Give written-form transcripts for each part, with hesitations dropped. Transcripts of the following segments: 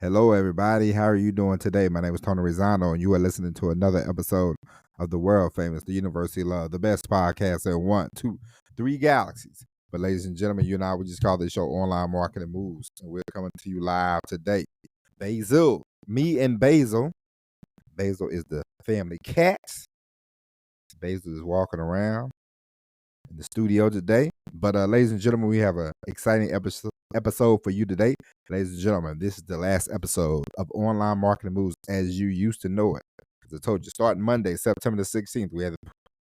Hello, everybody. How are you doing today? My name is Tony Rizano, and you are listening to another episode of the world famous, the University of Love, the best podcast in 1, 2, 3 galaxies. But, ladies and gentlemen, you and I, we just call this show Online Marketing Moves, and we're coming to you live today. Basil, me and Basil. Basil is the family cat. Basil is walking around in the studio today. But, ladies and gentlemen, we have an exciting episode for you today. Ladies and gentlemen, this is the last episode of Online Marketing Moves as you used to know it. As I told you, starting Monday, September the 16th, we had to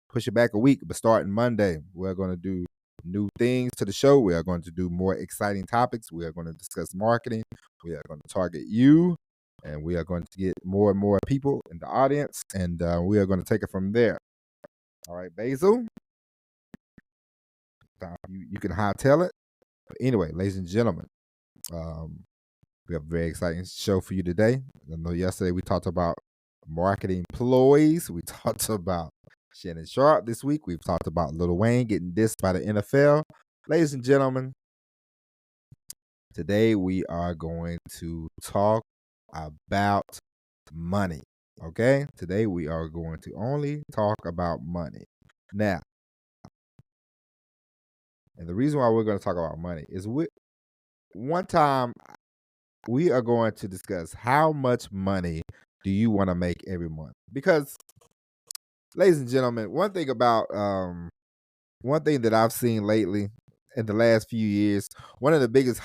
push it back a week, but starting Monday, we're going to do new things to the show. We are going to do more exciting topics. We are going to discuss marketing. We are going to target you, and we are going to get more and more people in the audience, and we are going to take it from there. All right, Basil, you can hightail it. But anyway, ladies and gentlemen, we have a very exciting show for you today. I know yesterday we talked about marketing ploys. We talked about Shannon Sharp this week. We've talked about Lil Wayne getting dissed by the NFL. Ladies and gentlemen, today we are going to talk about money. Okay? Today we are going to only talk about money. Now, and the reason why we're going to talk about money is one time we are going to discuss how much money do you want to make every month? Because, ladies and gentlemen, one thing that I've seen lately in the last few years, the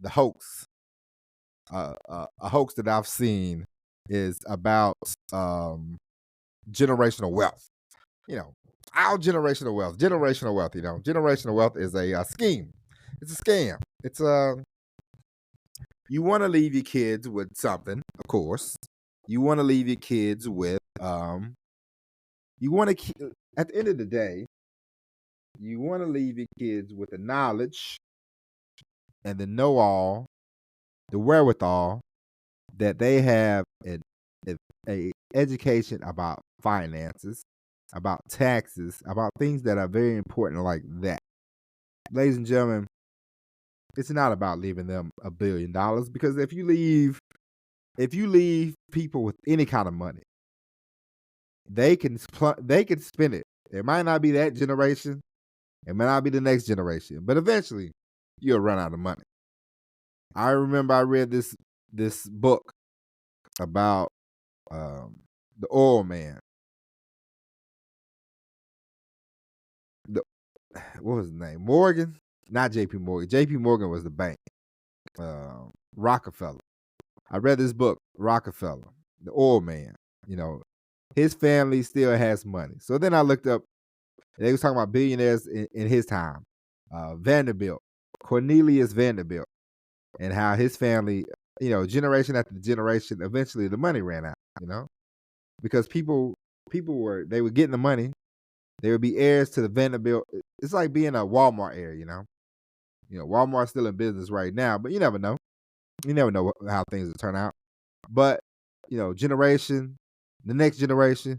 hoax, a hoax that I've seen is about generational wealth. You know, our generational wealth. You know, generational wealth is a scheme. It's a scam. It's you want to leave your kids with something, of course. You want to leave your kids with you want to at the end of the day, you want to leave your kids with the knowledge and the know-all, the wherewithal that they have a education about finances, about taxes, about things that are very important like that. Ladies and gentlemen, it's not about leaving them $1 billion, because if you leave people with any kind of money, they can spend it. It might not be that generation, it might not be the next generation, but eventually you'll run out of money. I remember I read this book about the oil man. What was his name? Morgan? Not J.P. Morgan. J.P. Morgan was the bank. Rockefeller. I read this book, Rockefeller, the oil man. You know, his family still has money. So then I looked up, they was talking about billionaires in his time. Vanderbilt, Cornelius Vanderbilt, and how his family, generation after generation, eventually the money ran out, because people were getting the money. They would be heirs to the Vanderbilt. It's like being a Walmart heir, Walmart's still in business right now, but you never know. You never know how things will turn out. But, generation, the next generation,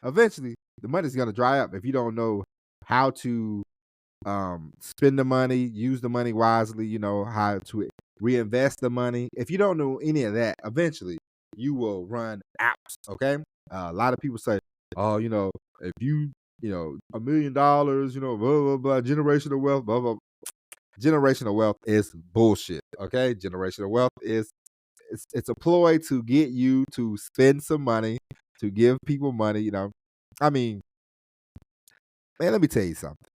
eventually the money's going to dry up if you don't know how to spend the money, use the money wisely, how to reinvest the money. If you don't know any of that, eventually you will run out, okay? A lot of people say, oh, if you, $1 million, blah, blah, blah, generational wealth, blah, blah. Generational wealth is bullshit, okay? Generational wealth is it's a ploy to get you to spend some money, to give people money, I mean, man, let me tell you something.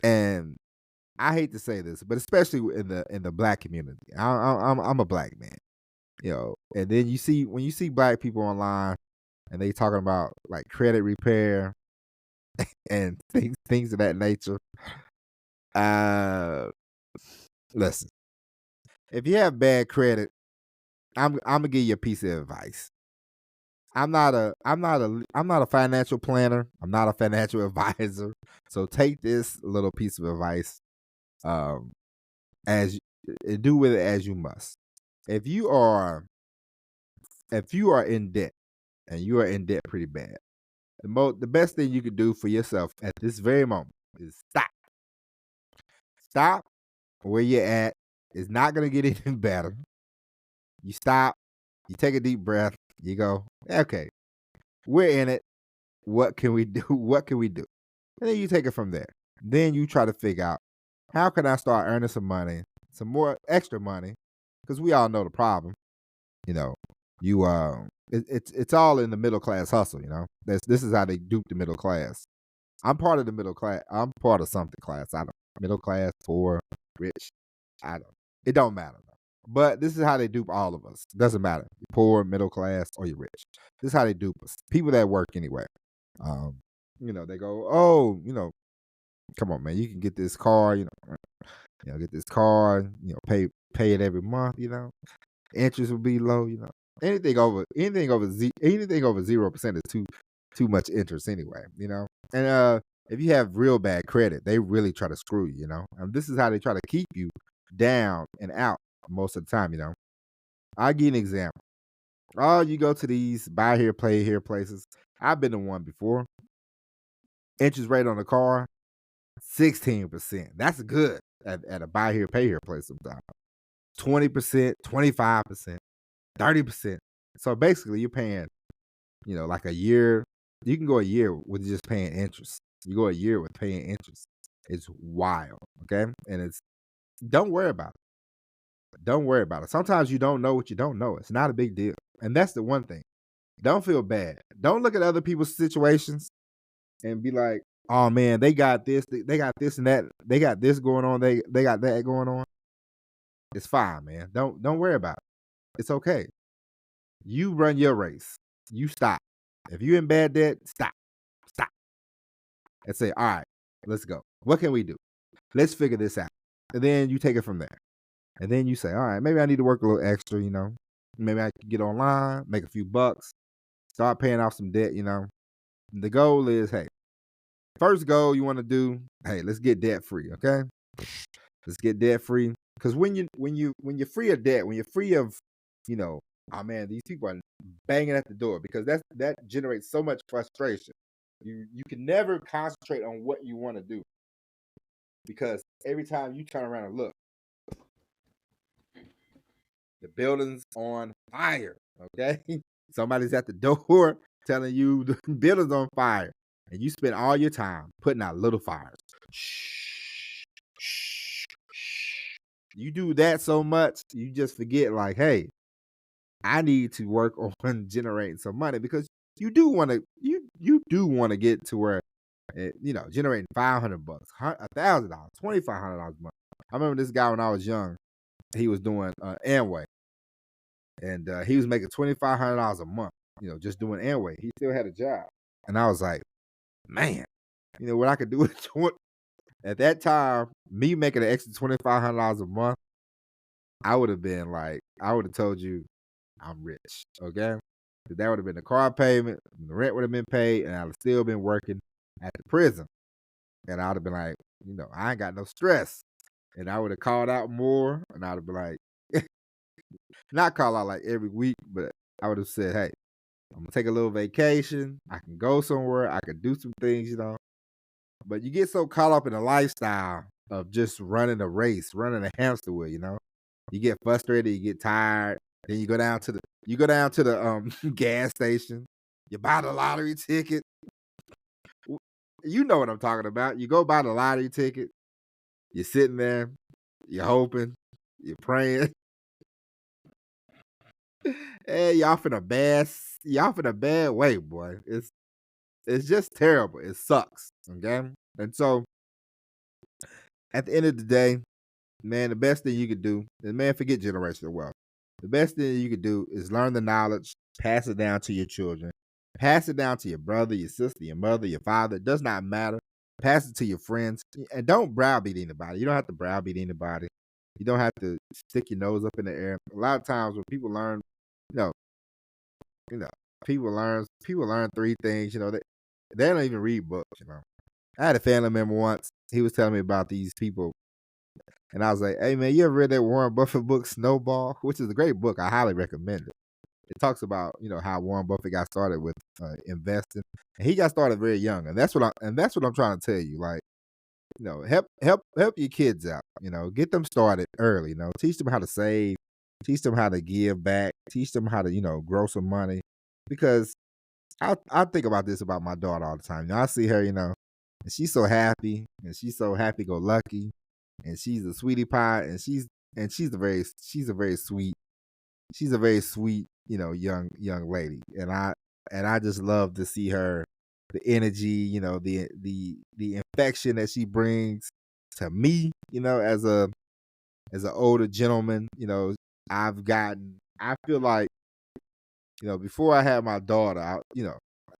And I hate to say this, but especially in the black community, I'm a black man, and then when you see black people online and they talking about like credit repair and things of that nature. Listen, if you have bad credit, I'm gonna give you a piece of advice. I'm not a financial planner. I'm not a financial advisor. So take this little piece of advice, as do with it as you must. If you are in debt, and you are in debt pretty bad, the best thing you could do for yourself at this very moment is stop. Stop where you're at is not gonna get any better. You stop, you take a deep breath, you go, okay, we're in it. What can we do? What can we do? And then you take it from there. Then you try to figure out how can I start earning some money, some more extra money, because we all know the problem. You know, you it's all in the middle class hustle. This is how they dupe the middle class. I'm part of the middle class. I'm part of something class. I don't middle class, poor, rich. I don't. It don't matter. But this is how they dupe all of us. Doesn't matter. You're poor, middle class, or you're rich. This is how they dupe us. People that work anyway. Um, they go, oh, come on, man, you can get this car, get this car, pay it every month, interest will be low, anything over 0% is too much interest anyway, and if you have real bad credit, they really try to screw you, and this is how they try to keep you down and out most of the time, I'll give you an example. Oh, you go to these buy here, play here places. I've been to one before. Interest rate on the car, 16%. That's good at a buy here, pay here place sometimes. 20%, 25%, 30%. So basically you're paying, like a year. You can go a year with just paying interest. You go a year with paying interest. It's wild. Okay. And don't worry about it. Don't worry about it. Sometimes you don't know what you don't know. It's not a big deal. And that's the one thing. Don't feel bad. Don't look at other people's situations and be like, oh man, they got this and that, they got this going on, they got that going on. It's fine, man. Don't worry about it. It's okay. You run your race. You stop. If you're in bad debt, stop. Stop. And say, all right, let's go. What can we do? Let's figure this out. And then you take it from there. And then you say, all right, maybe I need to work a little extra, Maybe I can get online, make a few bucks, start paying off some debt, The goal is, hey, first goal you want to do, hey, let's get debt free, okay? Let's get debt free. Because when you're free of debt, when you're free of, oh man, these people are banging at the door, because that generates so much frustration. You can never concentrate on what you want to do, because every time you turn around and look, the building's on fire. Okay, somebody's at the door telling you the building's on fire, and you spend all your time putting out little fires. Shh, shh, shh. You do that so much, you just forget, like, hey, I need to work on generating some money, because you do want to get to where, generating $500, $1,000, $2,500 a month. I remember this guy when I was young. He was doing Amway, and he was making $2,500 a month. Just doing Amway. He still had a job, and I was like, man, what I could do at that time. Me making an extra $2,500 a month, I would have been like, I would have told you, I'm rich, okay? That would have been the car payment, the rent would have been paid, and I'd have still been working at the prison. And I would have been like, I ain't got no stress. And I would have called out more, and I'd have been like, not call out like every week, but I would have said, hey, I'm gonna take a little vacation. I can go somewhere. I can do some things, But you get so caught up in the lifestyle of just running a race, running a hamster wheel, You get frustrated, you get tired. Then you go down to the gas station. You buy the lottery ticket. You know what I'm talking about. You go buy the lottery ticket. You're sitting there. You're hoping. You're praying. Hey, y'all in a bad way, boy. It's just terrible. It sucks. Okay. And so at the end of the day, man, the best thing you could do is, man, forget generational wealth. The best thing you could do is learn the knowledge, pass it down to your children, pass it down to your brother, your sister, your mother, your father. It does not matter. Pass it to your friends, and don't browbeat anybody. You don't have to browbeat anybody. You don't have to stick your nose up in the air. A lot of times when people learn, you know, people learn three things. They don't even read books. I had a family member once. He was telling me about these people, and I was like, "Hey man, you ever read that Warren Buffett book, Snowball?" Which is a great book. I highly recommend it. It talks about how Warren Buffett got started with investing, and he got started very young, and that's what I'm trying to tell you. Like, help your kids out. Get them started early. Teach them how to save, teach them how to give back, teach them how to grow some money. Because I think about this about my daughter all the time. I see her, and she's so happy, and she's so happy go lucky, and she's a sweetie pie, and she's a very sweet, young lady, and I just love to see her, the energy, the infection that she brings to me, as an older gentleman. I feel like, before I had my daughter,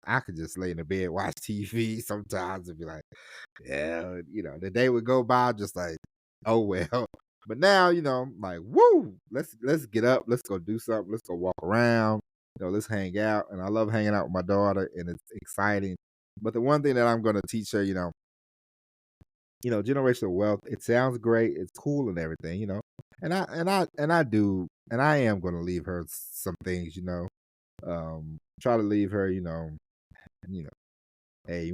I could just lay in the bed, watch TV sometimes and be like, yeah, the day would go by just like, oh well. But now, I'm like, woo, let's get up, let's go do something, let's go walk around, let's hang out. And I love hanging out with my daughter, and it's exciting. But the one thing that I'm gonna teach her, generational wealth, it sounds great, it's cool and everything, and I am gonna leave her some things, try to leave her, you know, hey,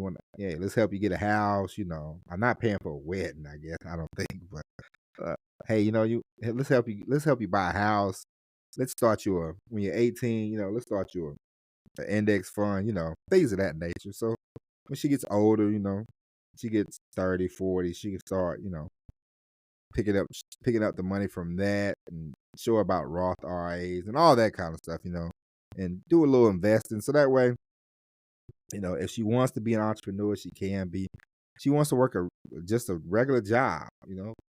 let's help you get a house, I'm not paying for a wedding, I guess, I don't think, but hey, hey, let's help you buy a house. Let's start you when you're 18, let's start you an index fund, things of that nature. So when she gets older, she gets 30, 40, she can start, picking up the money from that, and show her about Roth IRAs and all that kind of stuff, and do a little investing. So that way, if she wants to be an entrepreneur, she can be. She wants to work just a regular job,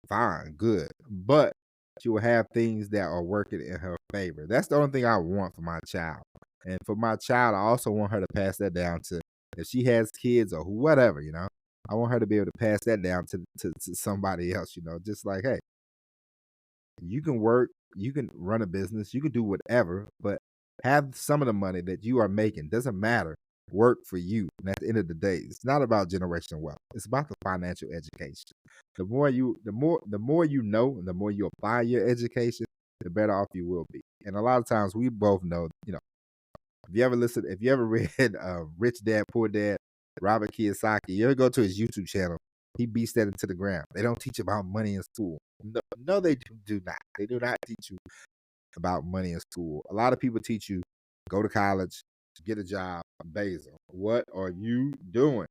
fine, good. But she will have things that are working in her favor. That's the only thing I want for my child. And for my child, I also want her to pass that down to, if she has kids or whatever, I want her to be able to pass that down to somebody else, just like, hey, you can work, you can run a business, you can do whatever, but have some of the money that you are making, doesn't matter, work for you. And at the end of the day, it's not about generational wealth. It's about the financial education. The more you know, and the more you apply your education, the better off you will be. And a lot of times we both know, if you ever read Rich Dad, Poor Dad, Robert Kiyosaki, you ever go to his YouTube channel, he beats that into the ground. They don't teach about money in school. No, they do not. They do not teach you about money in school. A lot of people teach you, go to college, get a job. Basil, what are you doing?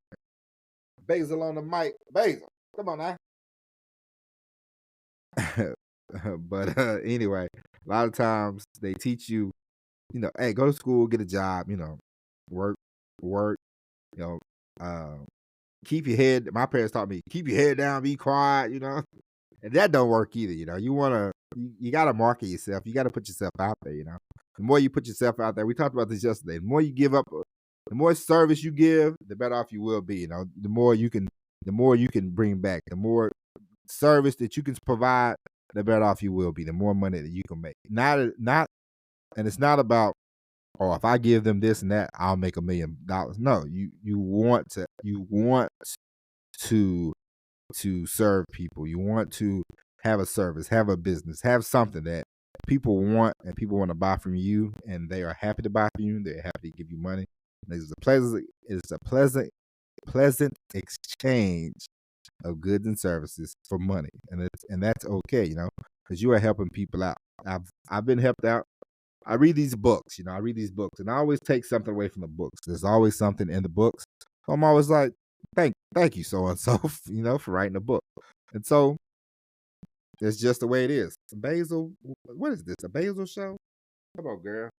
Basil on the mic. Basil, come on now. But anyway, a lot of times they teach you, hey, go to school, get a job, work, you know, uh, keep your head. My parents taught me, keep your head down, be quiet, and that don't work either. You got to market yourself. You got to put yourself out there. The more you put yourself out there, we talked about this yesterday. The more you give up, the more service you give, the better off you will be. The more you can bring back, the more service that you can provide, the better off you will be. The more money that you can make. And it's not about, oh, if I give them this and that, I'll make $1 million. No, you want to serve people. You want to have a service, have a business, have something that people want, and people want to buy from you, and they are happy to buy from you. They're happy to give you money. It's a pleasant exchange of goods and services for money, and that's okay, because you are helping people out. I've been helped out. I read these books, and I always take something away from the books. There's always something in the books. So I'm always like, thank you so and so, for writing a book. And so it's just the way it is. Basil, what is this? A Basil show? Come on, girl.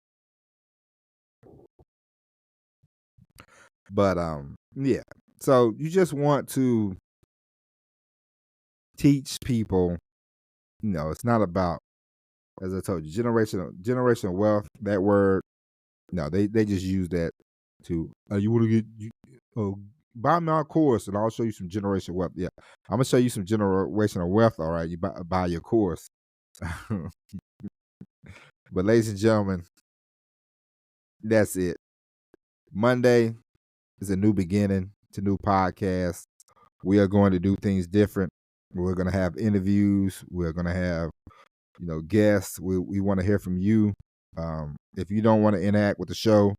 But yeah. So you just want to teach people, it's not about, as I told you, generational wealth. That word, no, they just use that to, you want to buy my course and I'll show you some generational wealth. Yeah, I'm gonna show you some generational wealth. All right, you buy your course. But ladies and gentlemen, that's it. Monday is a new beginning. It's a new podcast. We are going to do things different. We're going to have interviews. We're going to have, guests. We want to hear from you. If you don't want to interact with the show,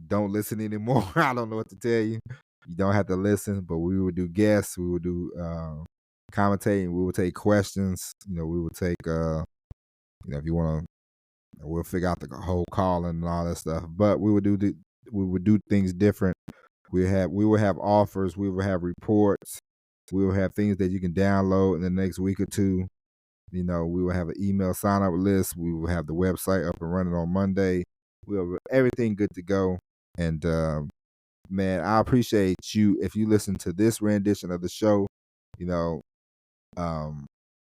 don't listen anymore. I don't know what to tell you. You don't have to listen, but we will do guests. We will do commentating. We will take questions. We will take if you want to, we'll figure out the whole calling and all that stuff. But we would do things different. We will have offers. We will have reports. We will have things that you can download in the next week or two. We will have an email sign up list. We will have the website up and running on Monday. We'll have everything good to go. And man, I appreciate you if you listen to this rendition of the show.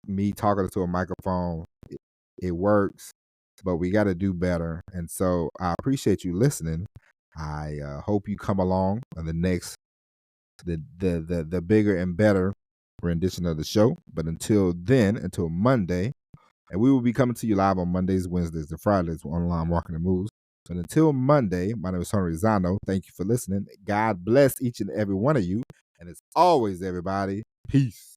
Me talking to a microphone, it works, but we got to do better. And so I appreciate you listening. I hope you come along on the next, the bigger and better rendition of the show. But until then, until Monday, and we will be coming to you live on Mondays, Wednesdays, and Fridays on Online Marketing Moves. But until Monday, my name is Tony Rizzano. Thank you for listening. God bless each and every one of you. And as always, everybody, peace.